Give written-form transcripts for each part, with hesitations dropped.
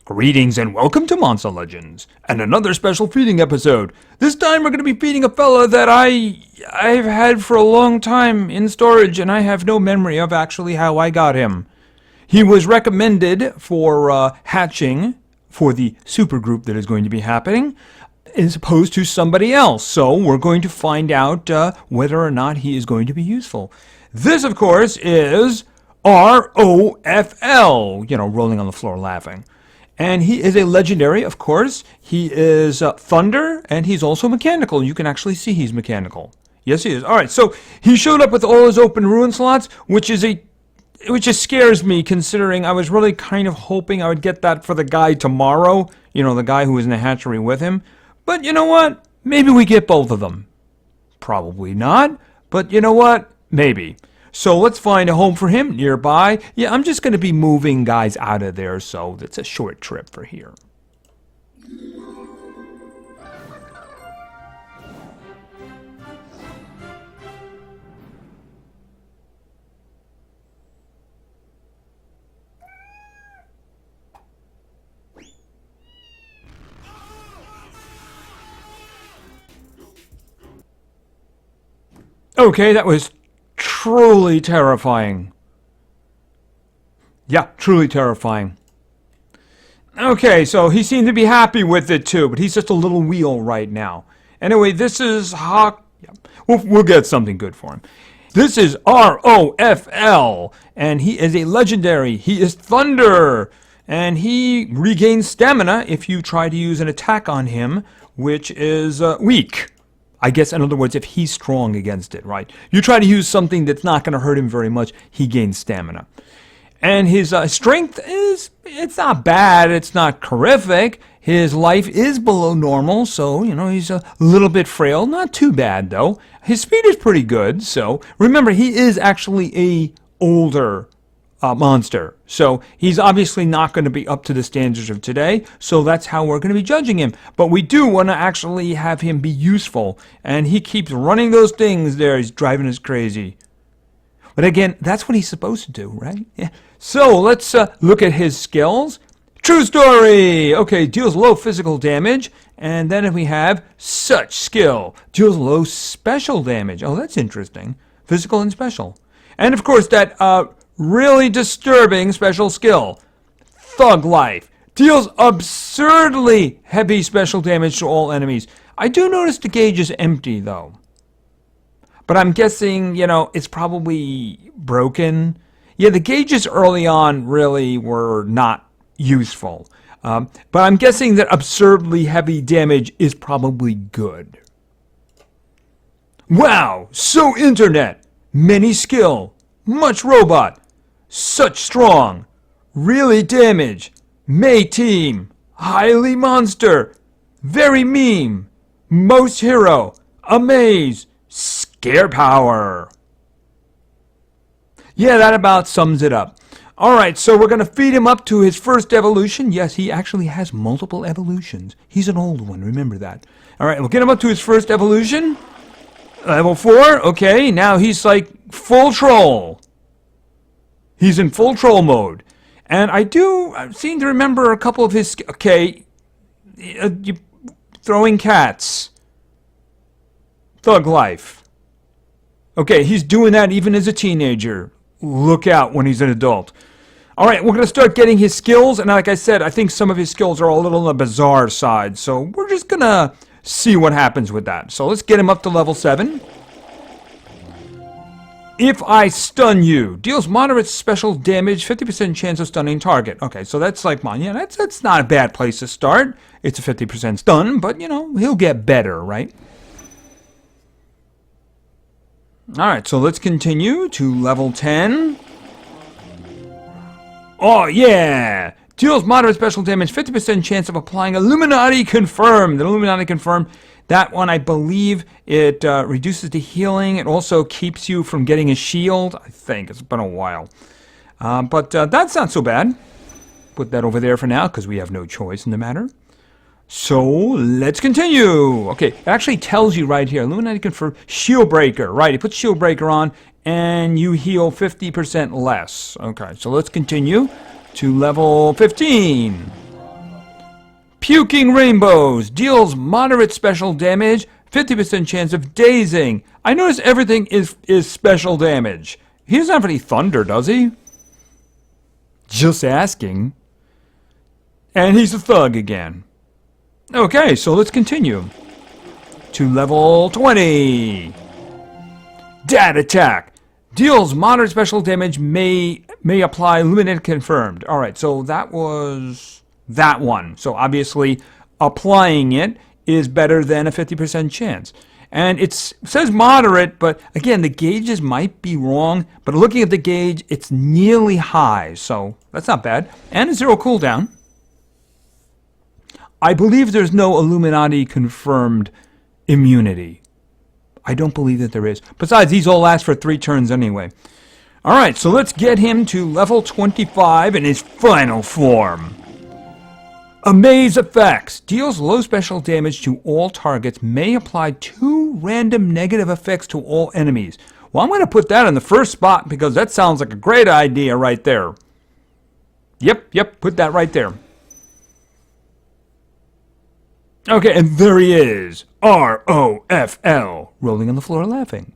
Greetings and welcome to Monster Legends, and another special feeding episode. This time we're going to be feeding a fella that I've had for a long time in storage, and I have no memory of actually how I got him. He was recommended for hatching for the supergroup that is going to be happening, as opposed to somebody else. So we're going to find out whether or not he is going to be useful. This, of course, is R.O.F.L, rolling on the floor laughing. And he is a legendary, of course. He is thunder, and he's also mechanical. You can actually see he's mechanical. Yes, he is. All right, so he showed up with all his open ruin slots, which just scares me, considering I was really kind of hoping I would get that for the guy tomorrow. The guy who was in the hatchery with him. But you know what? Maybe we get both of them. Probably not. But you know what? Maybe. So let's find a home for him nearby. Yeah, I'm just going to be moving guys out of there, so it's a short trip for here. Okay, that was truly terrifying. Yeah, truly terrifying. Okay, so he seemed to be happy with it too, but he's just a little wheel right now. Anyway, this is Hawk. Yeah, we'll get something good for him. This is R.O.F.L, and he is a legendary. He is thunder, and he regains stamina if you try to use an attack on him, which is weak. I guess, in other words, if he's strong against it, right? You try to use something that's not going to hurt him very much, he gains stamina. And his strength it's not bad, it's not horrific. His life is below normal, so, he's a little bit frail. Not too bad, though. His speed is pretty good, so remember, he is actually a older monster. So he's obviously not going to be up to the standards of today, so that's how we're going to be judging him. But we do want to actually have him be useful, and he keeps running those things there. He's driving us crazy. But again, that's what he's supposed to do, right? Yeah. So let's look at his skills. True story! Okay, deals low physical damage, and then we have such skill. Deals low special damage. Oh, that's interesting. Physical and special. And of course, that really disturbing special skill. Thug Life. Deals absurdly heavy special damage to all enemies. I do notice the gauge is empty, though. But I'm guessing, it's probably broken. Yeah, the gauges early on really were not useful. But I'm guessing that absurdly heavy damage is probably good. Wow, so internet. Many skill. Much robot. Such strong, really damage, May team, highly monster, very meme, most hero, amaze, scare power. Yeah, that about sums it up. Alright, so we're going to feed him up to his first evolution. Yes, he actually has multiple evolutions. He's an old one, remember that. Alright, we'll get him up to his first evolution. Level 4, okay, now he's like full troll. He's in full troll mode. And I seem to remember a couple of his... Okay. Throwing cats. Thug Life. Okay, he's doing that even as a teenager. Look out when he's an adult. Alright, we're going to start getting his skills. And like I said, I think some of his skills are a little on the bizarre side. So we're just going to see what happens with that. So let's get him up to level 7. If I stun you, deals moderate special damage, 50% chance of stunning target. Okay, so that's like mine. Yeah, that's not a bad place to start. It's a 50% stun, but, he'll get better, right? Alright, so let's continue to level 10. Oh, yeah! Deals moderate special damage, 50% chance of applying Illuminati Confirmed. The Illuminati Confirmed. That one, I believe, it reduces the healing. It also keeps you from getting a shield. I think. It's been a while. But that's not so bad. Put that over there for now, because we have no choice in the matter. So, let's continue. Okay, it actually tells you right here. Illuminati Confirmed. Shield Breaker. Right, it puts Shield Breaker on, and you heal 50% less. Okay, so let's continue to level 15. Puking Rainbows deals moderate special damage, 50% chance of dazing. I notice everything is special damage. He doesn't have any thunder, does he? Just asking. And he's a thug again. Okay, so let's continue. To level 20. Dad Attack. Deals moderate special damage, may apply limited confirmed. Alright, so that was that one. So obviously, applying it is better than a 50% chance. And it says moderate, but again, the gauges might be wrong. But looking at the gauge, it's nearly high. So that's not bad. And a 0 cooldown. I believe there's no Illuminati confirmed immunity. I don't believe that there is. Besides, these all last for 3 turns anyway. Alright, so let's get him to level 25 in his final form. Amaze Effects. Deals low special damage to all targets. May apply 2 random negative effects to all enemies. Well, I'm going to put that in the first spot because that sounds like a great idea right there. Yep, put that right there. Okay, and there he is. R.O.F.L. Rolling on the floor laughing.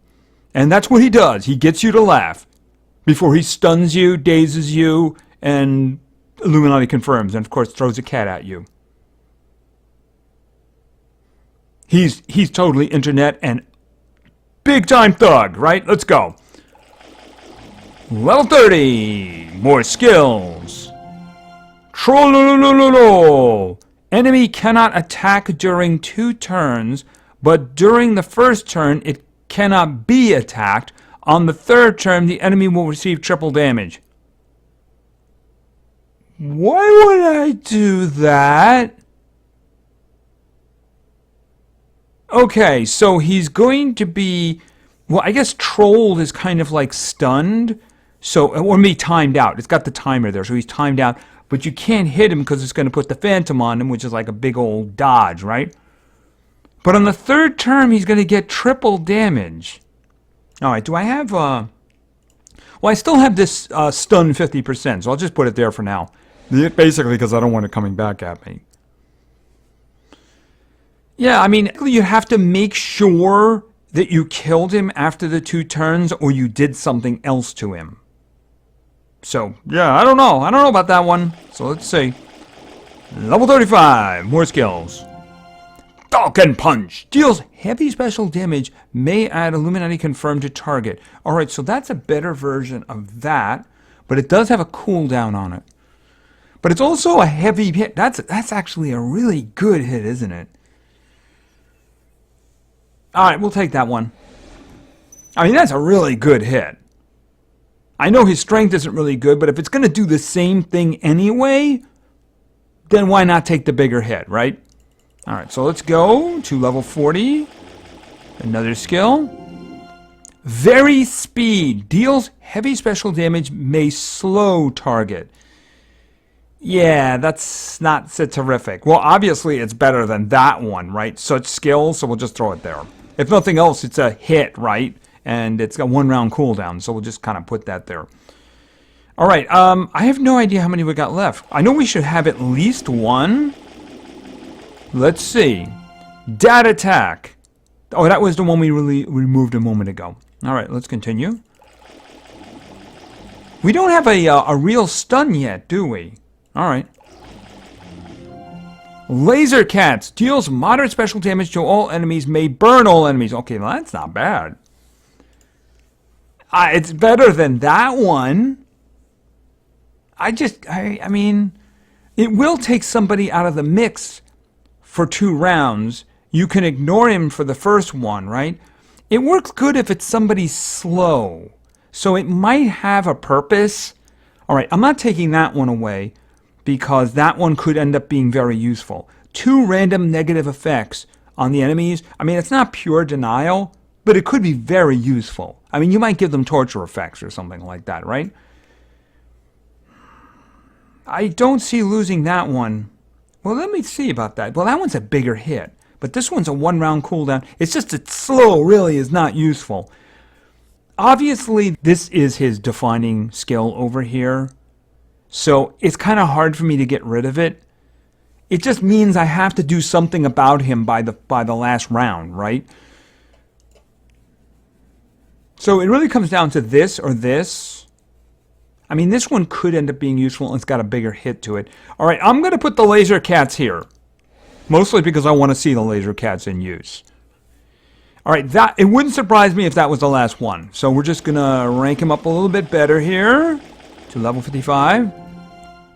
And that's what he does. He gets you to laugh before he stuns you, dazes you, and Illuminati confirms, and of course throws a cat at you. He's totally internet and big time thug, right? Let's go. Level 30. More skills. Trollolololo. Enemy cannot attack during 2 turns, but during the first turn it cannot be attacked. On the 3rd turn, the enemy will receive triple damage. Why would I do that? Okay, so he's going to be, well, I guess trolled is kind of like stunned. So, or maybe timed out. It's got the timer there, so he's timed out. But you can't hit him because it's going to put the Phantom on him, which is like a big old dodge, right? But on the 3rd turn, he's going to get triple damage. Alright, do I have, well, I still have this stun 50%, so I'll just put it there for now. Basically, because I don't want it coming back at me. Yeah, I mean, you have to make sure that you killed him after the 2 turns, or you did something else to him. So, yeah, I don't know. I don't know about that one. So let's see. Level 35. More skills. Falcon Punch. Deals heavy special damage. May add Illuminati confirmed to target. Alright, so that's a better version of that. But it does have a cooldown on it. But it's also a heavy hit. That's actually a really good hit, isn't it? Alright, we'll take that one. I mean, that's a really good hit. I know his strength isn't really good, but if it's going to do the same thing anyway, then why not take the bigger hit, right? Alright, so let's go to level 40. Another skill. Very Speed. Deals heavy special damage, may slow target. Yeah, that's not so terrific. Well, obviously it's better than that one, right? Such skills, so we'll just throw it there. If nothing else, it's a hit, right? And it's got 1 round cooldown, so we'll just kind of put that there. Alright, I have no idea how many we got left. I know we should have at least 1. Let's see. Dad Attack. Oh, that was the one we removed a moment ago. Alright, let's continue. We don't have a real stun yet, do we? Alright. Laser Cats. Deals moderate special damage to all enemies, may burn all enemies. Okay, well, that's not bad. It's better than that one. I mean, it will take somebody out of the mix for 2 rounds. You can ignore him for the first one, right? It works good if it's somebody slow. So it might have a purpose. Alright, I'm not taking that one away because that one could end up being very useful. 2 random negative effects on the enemies. I mean, it's not pure denial, but it could be very useful. I mean, you might give them torture effects or something like that, right? I don't see losing that one. Well, let me see about that. Well, that one's a bigger hit. But this one's a 1 round cooldown. It's just that slow really is not useful. Obviously, this is his defining skill over here. So it's kind of hard for me to get rid of it. It just means I have to do something about him by the last round, right? So it really comes down to this or this. I mean, this one could end up being useful, and it's got a bigger hit to it. All right, I'm going to put the laser cats here, mostly because I want to see the laser cats in use. All right, it wouldn't surprise me if that was the last one. So we're just going to rank him up a little bit better here to level 55.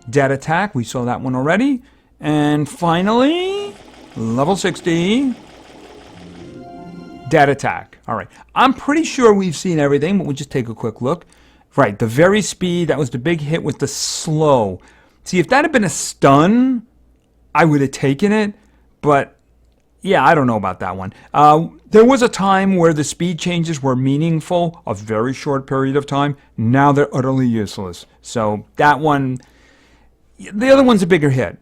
Dead attack, we saw that one already. And finally, level 60. Dead attack. All right. I'm pretty sure we've seen everything, but we'll just take a quick look. Right. The very speed. That was the big hit with the slow. See, if that had been a stun, I would have taken it. But, yeah, I don't know about that one. There was a time where the speed changes were meaningful, a very short period of time. Now they're utterly useless. So that one, the other one's a bigger hit.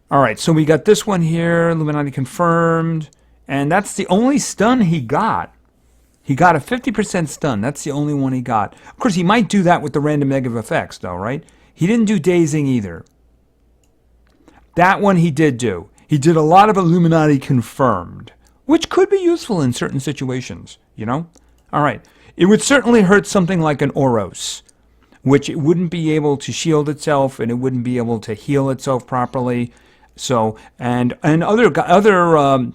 All right. So we got this one here. Illuminati confirmed. And that's the only stun he got. He got a 50% stun. That's the only one he got. Of course, he might do that with the random negative effects, though, right? He didn't do dazing either. That one he did do. He did a lot of Illuminati confirmed, which could be useful in certain situations, you know? All right. It would certainly hurt something like an Oros, which it wouldn't be able to shield itself, and it wouldn't be able to heal itself properly. So, and other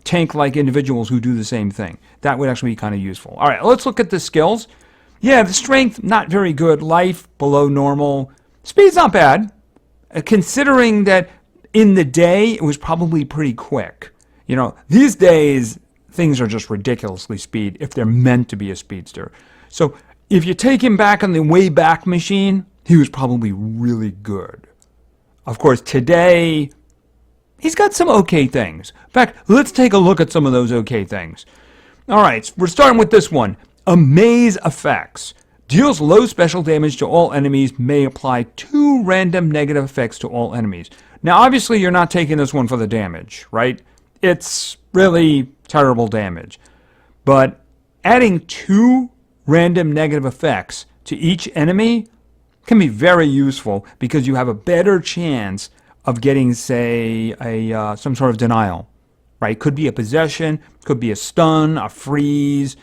tank-like individuals who do the same thing. That would actually be kind of useful. All right, let's look at the skills. Yeah, the strength, not very good. Life, below normal. Speed's not bad, considering that in the day, it was probably pretty quick. You know, these days, things are just ridiculously speed if they're meant to be a speedster. So, if you take him back on the way back machine, he was probably really good. Of course, today, he's got some okay things. In fact, let's take a look at some of those okay things. All right, we're starting with this one. Amaze effects. Deals low special damage to all enemies, may apply 2 random negative effects to all enemies. Now, obviously, you're not taking this one for the damage, right? It's really terrible damage. But adding 2 random negative effects to each enemy can be very useful because you have a better chance of getting, say, some sort of denial, right? Could be a possession, could be a stun, a freeze,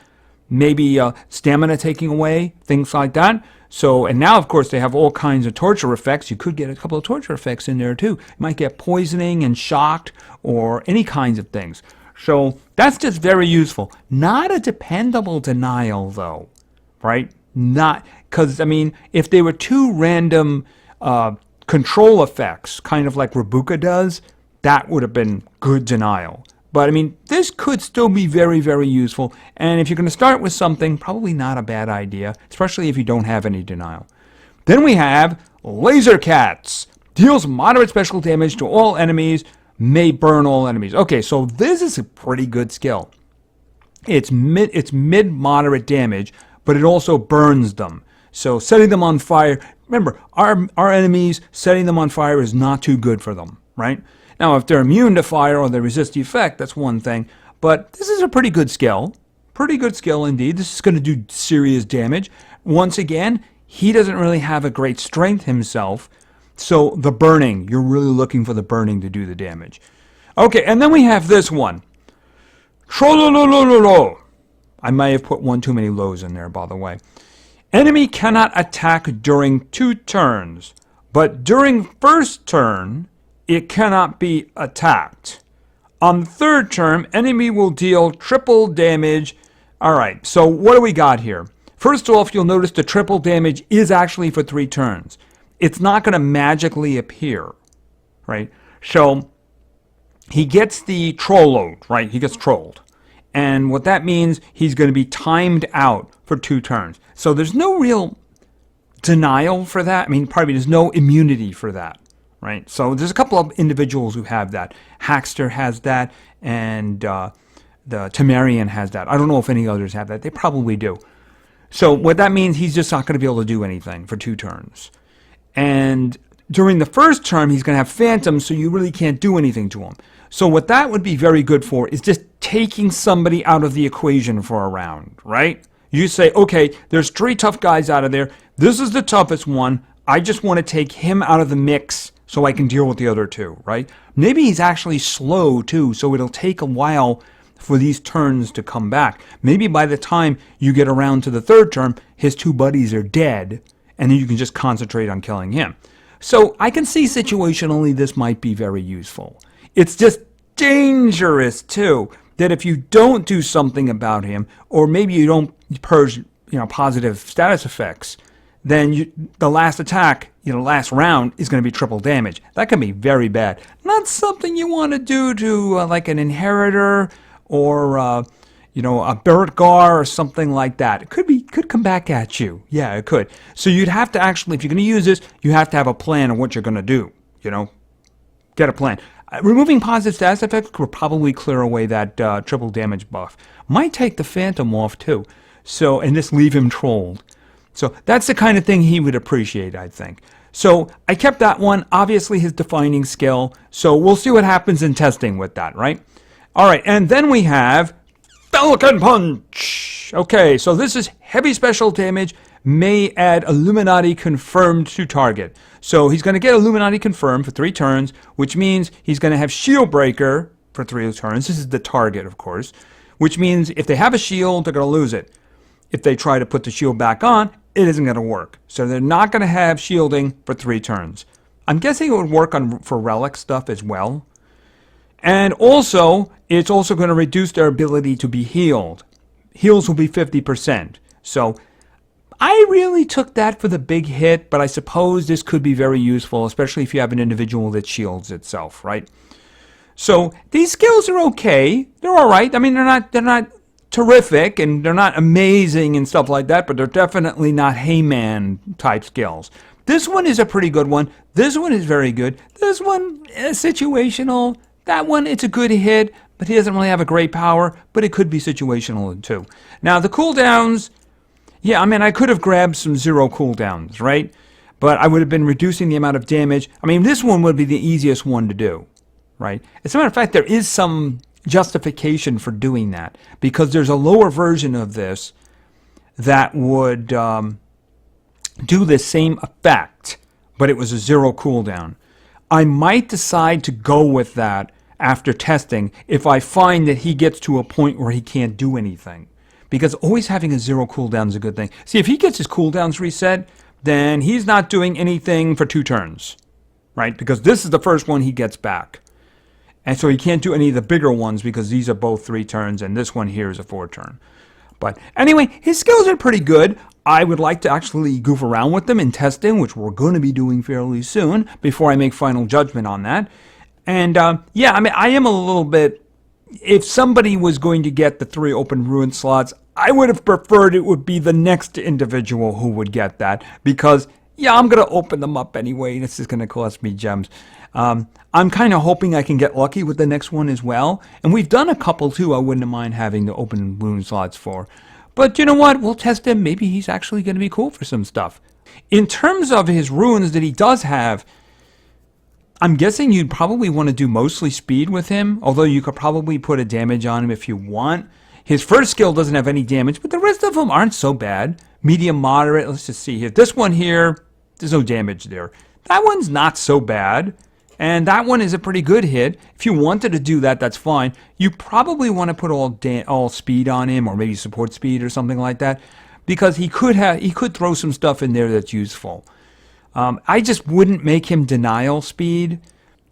maybe stamina taking away, things like that. So, and now, of course, they have all kinds of torture effects. You could get a couple of torture effects in there, too. You might get poisoning and shocked or any kinds of things. So that's just very useful. Not a dependable denial, though, right? Not, because, I mean, if they were 2 random control effects, kind of like Rabuka does, that would have been good denial. But, I mean, this could still be very, very useful. And if you're going to start with something, probably not a bad idea, especially if you don't have any denial. Then we have Laser Cats. Deals moderate special damage to all enemies, may burn all enemies. Okay, so this is a pretty good skill. It's mid-moderate damage, but it also burns them. So setting them on fire, remember, our enemies, setting them on fire is not too good for them, right? Now, if they're immune to fire or they resist the effect, that's one thing. But this is a pretty good skill. Pretty good skill indeed. This is going to do serious damage. Once again, he doesn't really have a great strength himself. So the burning, you're really looking for the burning to do the damage. Okay, and then we have this one. Trollololololo. I may have put one too many lows in there, by the way. Enemy cannot attack during 2 turns, but during first turn, it cannot be attacked. On the 3rd turn, enemy will deal triple damage. All right, so what do we got here? First off, you'll notice the triple damage is actually for 3 turns. It's not going to magically appear, right? So he gets the troll load, right? He gets trolled. And what that means, he's going to be timed out for 2 turns. So there's no real denial for that. I mean, probably there's no immunity for that. Right, so there's a couple of individuals who have that. Hackster has that, and the Temerian has that. I don't know if any others have that. They probably do. So what that means, he's just not going to be able to do anything for 2 turns. And during the first turn, he's going to have phantoms, so you really can't do anything to him. So what that would be very good for is just taking somebody out of the equation for a round, right? You say, okay, there's 3 tough guys out of there. This is the toughest one. I just want to take him out of the mix so I can deal with the other two, right? Maybe he's actually slow too, so it'll take a while for these turns to come back. Maybe by the time you get around to the third turn, his two buddies are dead, and then you can just concentrate on killing him. So I can see situationally this might be very useful. It's just dangerous too, that if you don't do something about him, or maybe you don't purge, positive status effects, then the last attack, last round is going to be triple damage. That can be very bad. Not something you want to do to like an inheritor or a Bertgar or something like that. It could come back at you. Yeah, it could. So you'd have to actually, if you're going to use this, you have to have a plan of what you're going to do. Get a plan. Removing positive status effects will probably clear away that triple damage buff. Might take the Phantom off too. So, and just leave him trolled. So that's the kind of thing he would appreciate, I think. So I kept that one, obviously his defining skill. So we'll see what happens in testing with that, right? All right, and then we have Falcon Punch. Okay, so this is heavy special damage, may add Illuminati confirmed to target. So he's going to get Illuminati confirmed for 3 turns, which means he's going to have Shield Breaker for 3 turns. This is the target, of course, which means if they have a shield, they're going to lose it. If they try to put the shield back on, it isn't going to work. So they're not going to have shielding for 3 turns. I'm guessing it would work for relic stuff as well. And also, it's also going to reduce their ability to be healed. Heals will be 50%. So I really took that for the big hit, but I suppose this could be very useful, especially if you have an individual that shields itself, right? So these skills are okay. They're all right. I mean, they're not terrific and they're not amazing and stuff like that, but they're definitely not Heyman type skills. This one is a pretty good one. This one is very good. This one is situational. That one, it's a good hit, but he doesn't really have a great power, but it could be situational too. Now, the cooldowns, yeah, I mean, I could have grabbed some 0 cooldowns, right? But I would have been reducing the amount of damage. I mean, this one would be the easiest one to do, right? As a matter of fact, there is some justification for doing that, because there's a lower version of this that would do the same effect, but it was a 0 cooldown. I might decide to go with that after testing if I find that he gets to a point where he can't do anything. Because always having a 0 cooldown is a good thing. See, if he gets his cooldowns reset, then he's not doing anything for 2 turns, right? Because this is the first one he gets back. And so he can't do any of the bigger ones because these are both 3 turns and this one here is a 4 turn. But anyway, his skills are pretty good. I would like to actually goof around with them in testing, which we're going to be doing fairly soon before I make final judgment on that. And yeah, I mean, I am a little bit, if somebody was going to get the 3 open ruin slots, I would have preferred it would be the next individual who would get that, because yeah, I'm going to open them up anyway. This is going to cost me gems. I'm kind of hoping I can get lucky with the next one as well. And we've done a couple too I wouldn't mind having the open rune slots for. But you know what? We'll test him. Maybe he's actually going to be cool for some stuff. In terms of his runes that he does have, I'm guessing you'd probably want to do mostly speed with him, although you could probably put a damage on him if you want. His first skill doesn't have any damage, but the rest of them aren't so bad. Medium, moderate. Let's just see here. This one here, there's no damage there. That one's not so bad. And that one is a pretty good hit. If you wanted to do that, that's fine. You probably want to put all speed on him, or maybe support speed or something like that, because he could throw some stuff in there that's useful. I just wouldn't make him denial speed.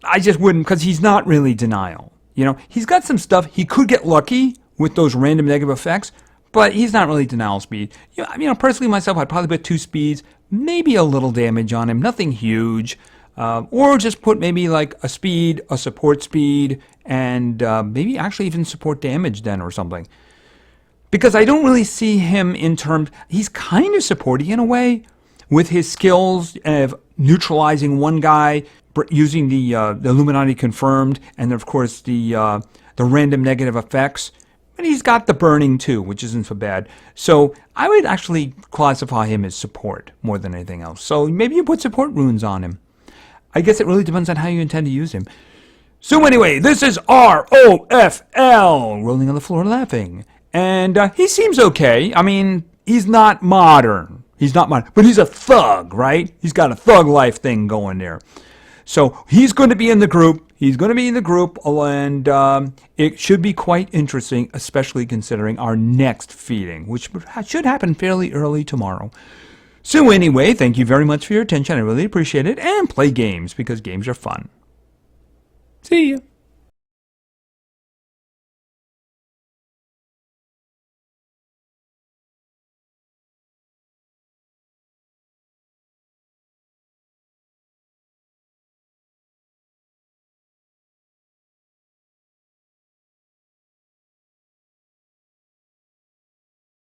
I just wouldn't, because he's not really denial. You know, he's got some stuff. He could get lucky with those random negative effects, but he's not really denial speed. You know, personally myself, I'd probably put 2 speeds, maybe a little damage on him, nothing huge. Or just put maybe like a speed, a support speed, and maybe actually even support damage then or something. Because I don't really see him in terms, he's kind of supporting in a way with his skills of neutralizing one guy, using the Illuminati confirmed, and of course the random negative effects. And he's got the burning too, which isn't so bad. So I would actually classify him as support more than anything else. So maybe you put support runes on him. I guess it really depends on how you intend to use him. So anyway, this is R.O.F.L. rolling on the floor laughing. And he seems okay. I mean, he's not modern. He's not modern. But he's a thug, right? He's got a thug life thing going there. So he's going to be in the group. He's going to be in the group, and it should be quite interesting, especially considering our next feeding, which should happen fairly early tomorrow. So anyway, thank you very much for your attention. I really appreciate it. And play games, because games are fun. See ya.